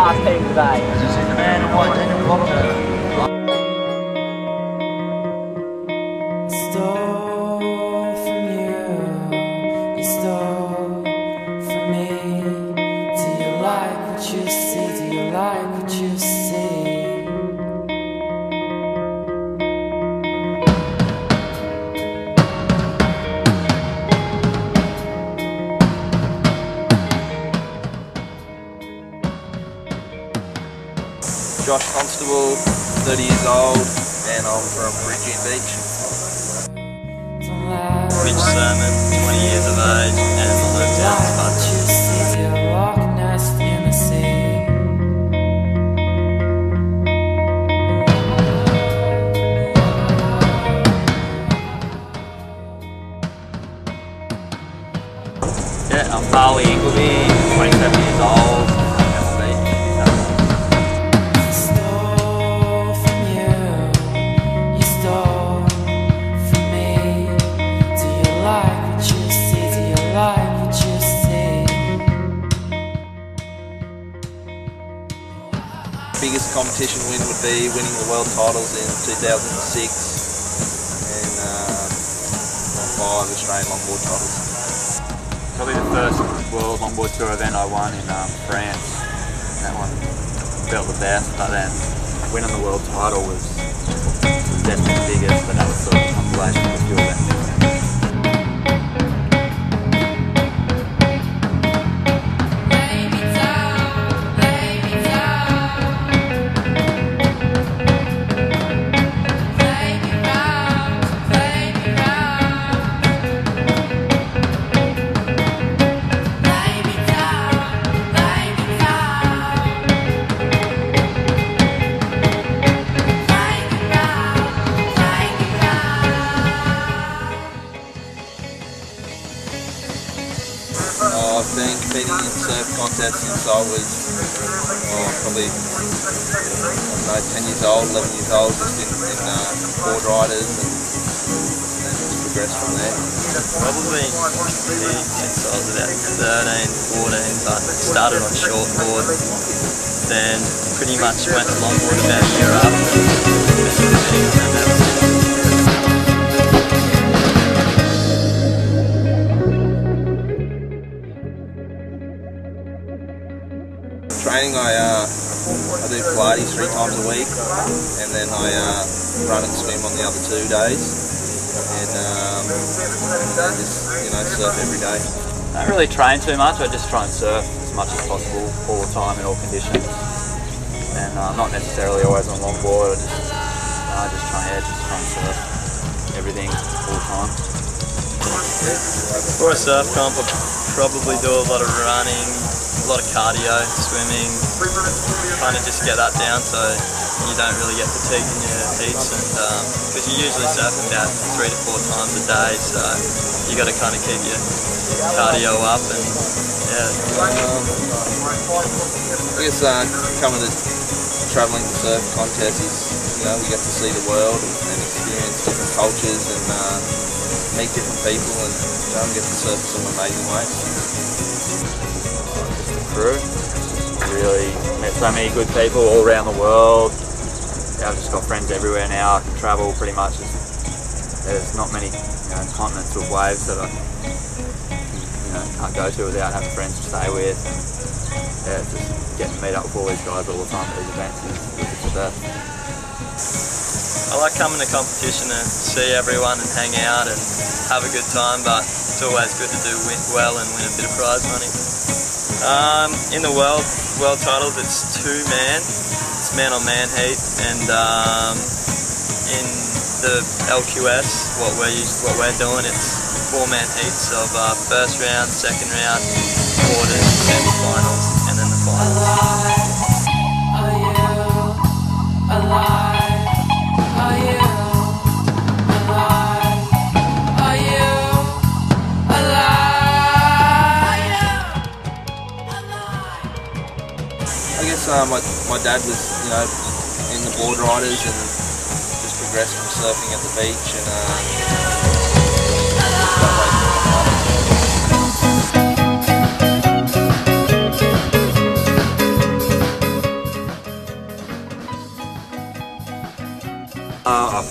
last team today. Did you see the man in white denim blocked it? Stole from you stole from me. Do you like what you see? Do you like what you see? Josh Constable, 30 years old, and I'm from Bridgend Beach. Mitch Surman, 20 years of age, and I live down in Yeah, I'm Harley Ingelby, 27 years old. Biggest competition win would be winning the world titles in 2006 and 5 Australian longboard titles. Probably the first World Longboard Tour event I won in France. That one felt the best, but then winning the world title was definitely the biggest, but that was sort of a compilation of a few events. I've been competing in surf contests since I was probably 10 years old, 11 years old, just in board riders and just progressed from there. Probably competing since I was about 13, 14, but started on shortboard, then pretty much went to longboard about a year after. Training, I do Pilates 3 times a week, and then I run and swim on the other 2 days, and just surf every day. I don't really train too much. I just try and surf as much as possible all the time in all conditions, and not necessarily always on longboard. I just try and surf everything all the time. For a surf comp, I probably do a lot of running, a lot of cardio, swimming, kind of just get that down so you don't really get fatigued in your heats, and because you're usually surfing about 3 to 4 times a day, so you got to kind of keep your cardio up, and yeah. I guess coming to travelling to surf contests is, we get to see the world and experience different cultures and meet different people and get to surf some amazing waves. Crew. Really met so many good people all around the world. Yeah, I've just got friends everywhere now. I can travel pretty much. There's not many continents with waves that I can't go to without having friends to stay with. And, yeah, just getting to meet up with all these guys all the time at these events is just the best. I like coming to competition and see everyone and hang out and have a good time, but it's always good to do well and win a bit of prize money. In the world titles, it's 2-man. It's man-on-man heat, and in the LQS, what we're doing, it's 4-man heats of first round, second round, quarters, semi-finals, and then the finals. Are you alive? Are you alive? Are you alive? I guess my dad was, in the board riders and just progressed from surfing at the beach and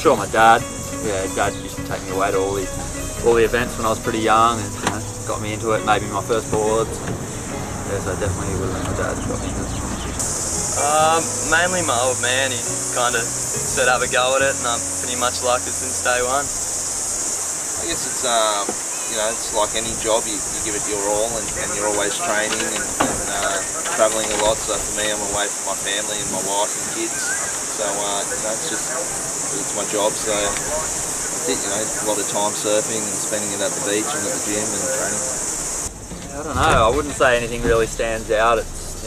sure my dad. Yeah, Dad used to take me away to all the events when I was pretty young, and got me into it. Maybe my first boards. Yeah, so definitely would have been my dad who got me into this competition. Mainly my old man. He kind of said have a go at it, and I've pretty much liked it since day one. I guess it's it's like any job. You give it your all, and you're always training and travelling a lot. So for me, I'm away from my family and my wife and kids. So it's my job. So that's it. A lot of time surfing and spending it at the beach and at the gym and training. I don't know. I wouldn't say anything really stands out. It's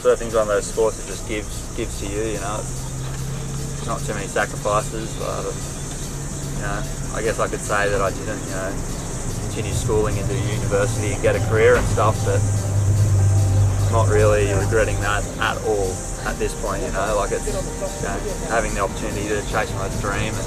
surfing's one of those sports that just gives to you. It's not too many sacrifices. But I guess I could say that I didn't continue schooling into university and get a career and stuff, but I'm not really regretting that at all at this point. Like it's having the opportunity to chase my dream, and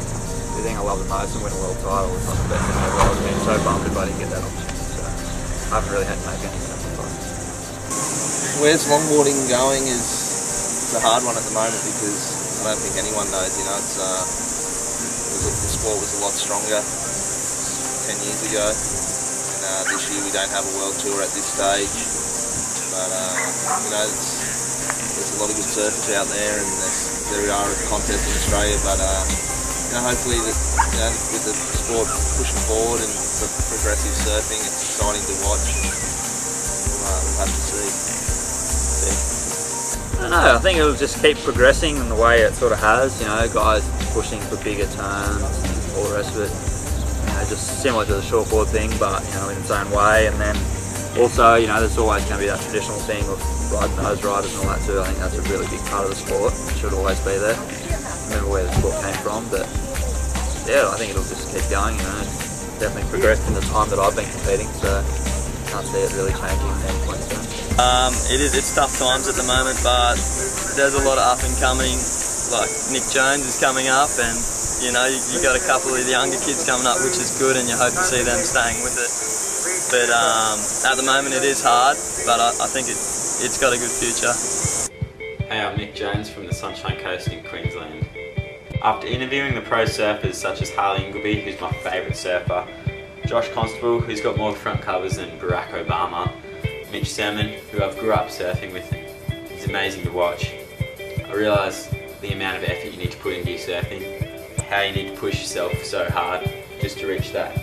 the thing I love the most and win a world title is not the best thing in the world. I've been so bummed if I didn't get that opportunity, so I haven't really had to make any sacrifices. Where's longboarding going is a hard one at the moment, because I don't think anyone knows. The sport was a lot stronger 10 years ago, and this year we don't have a world tour at this stage. But there's a lot of good surfers out there, and there are contests in Australia. But hopefully, with the sport pushing forward and progressive surfing, it's exciting to watch. We'll have to see. I don't know. I think it'll just keep progressing in the way it sort of has. Guys pushing for bigger turns and all the rest of it. Just similar to the shortboard thing, but in its own way. And then also, there's always going to be that traditional thing of riding nose riders and all that too. I think that's a really big part of the sport. It should always be there. Remember where the sport came from, but yeah, I think it'll just keep going. It's definitely progressed in the time that I've been competing, so I can't see it really changing anytime soon. It's tough times at the moment, but there's a lot of up and coming. Like Nic Jones is coming up, and you got a couple of the younger kids coming up, which is good, and you hope to see them staying with it. But at the moment it is hard, but I think it's got a good future. Hey, I'm Nic Jones from the Sunshine Coast in Queensland. After interviewing the pro surfers such as Harley Ingelby, who's my favourite surfer, Josh Constable, who's got more front covers than Barack Obama, Mitch, Surman, who I've grew up surfing with, he's amazing to watch. I realised the amount of effort you need to put into your surfing, how you need to push yourself so hard just to reach that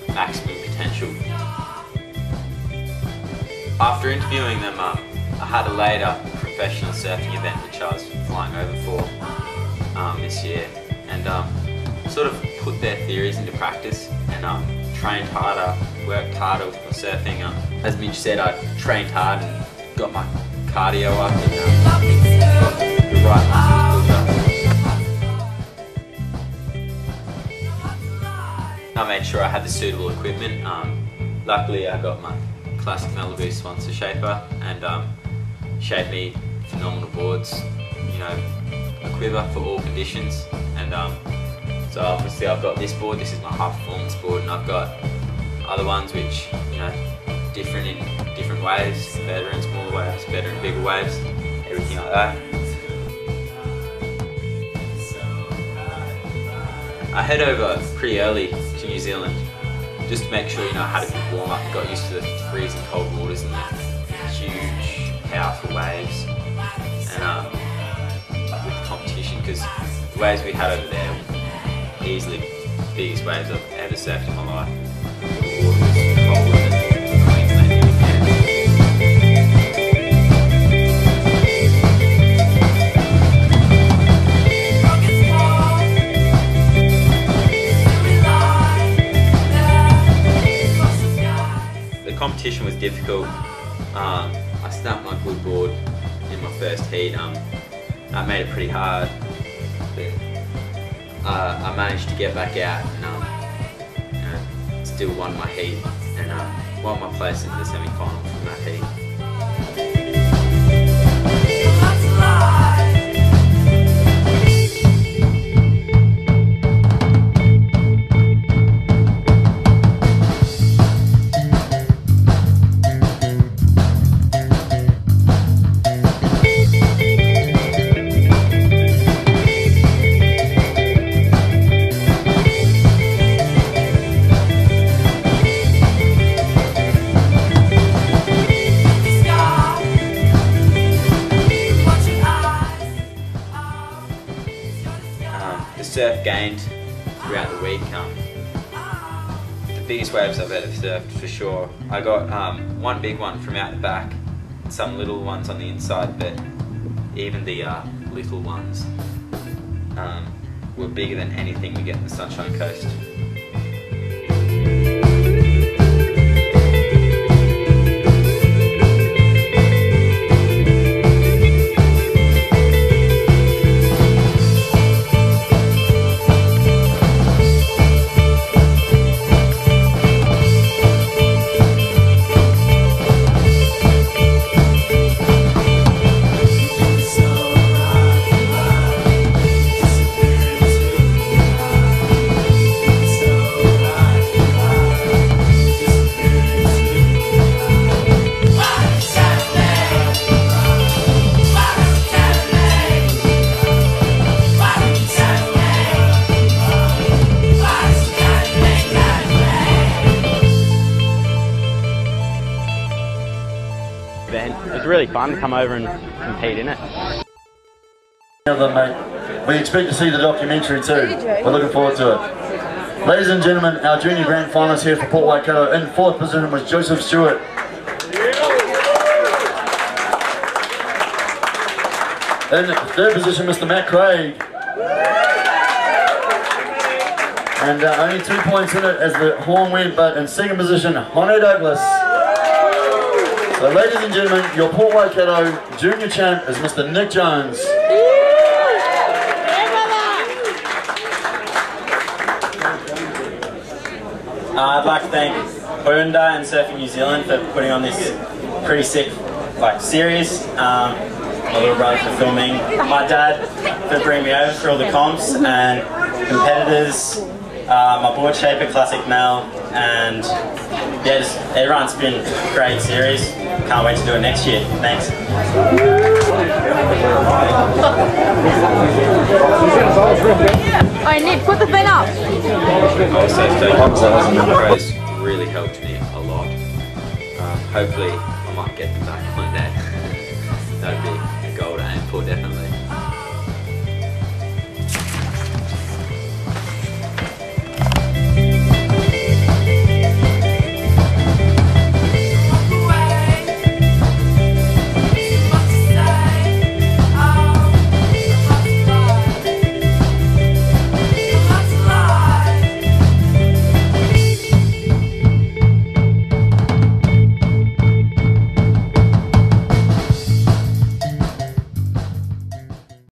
maximum potential. After interviewing them, I had a later professional surfing event which I was flying over for this year, and sort of put their theories into practice and trained harder, worked harder with my surfing. As Mitch said, I trained hard and got my cardio up and got the right muscles built up. I made sure I had the suitable equipment. Luckily I got my classic Malibu sponsor shaper, and shaped me phenomenal boards, a quiver for all conditions. And so obviously I've got this board, this is my high performance board, and I've got other ones which, different in different waves, better in smaller waves, better in bigger waves, everything like that. I head over pretty early to New Zealand just to make sure I had a good warm up, got used to the freezing cold waters and the huge powerful waves, and with the competition, because the waves we had over there were easily the biggest waves I've ever surfed in my life. The water was colder than Queensland even gets. The competition was difficult. I snapped my good board in my first heat. I made it pretty hard, but I managed to get back out and still won my heat and won my place in the semi-final from that heat. I've gained throughout the week. The biggest waves I've ever surfed for sure. I got one big one from out the back, some little ones on the inside, but even the little ones were bigger than anything we get in the Sunshine Coast. It was really fun to come over and compete in it. Mate. We expect to see the documentary too. We're looking forward to it. Ladies and gentlemen, our junior grand finalists here for Port Waikato. In 4th position was Joseph Stewart. In 3rd position, Mr. Matt Craig. And only 2 points in it as the horn went, but in 2nd position, Honey Douglas. So ladies and gentlemen, your Port Waikato junior champ is Mr. Nic Jones. I'd like to thank Hyundai and Surfing New Zealand for putting on this pretty sick series. My little brother for filming, my dad for bringing me over for all the comps, and competitors, my board shaper, Classic Mel, and yeah, just everyone's been a great series. Can't wait to do it next year. Thanks. Alright, Nick, put the thing up. Also, the pros really helped me a lot. Hopefully, I might get them back one day. That'd be a goal to aim for, definitely.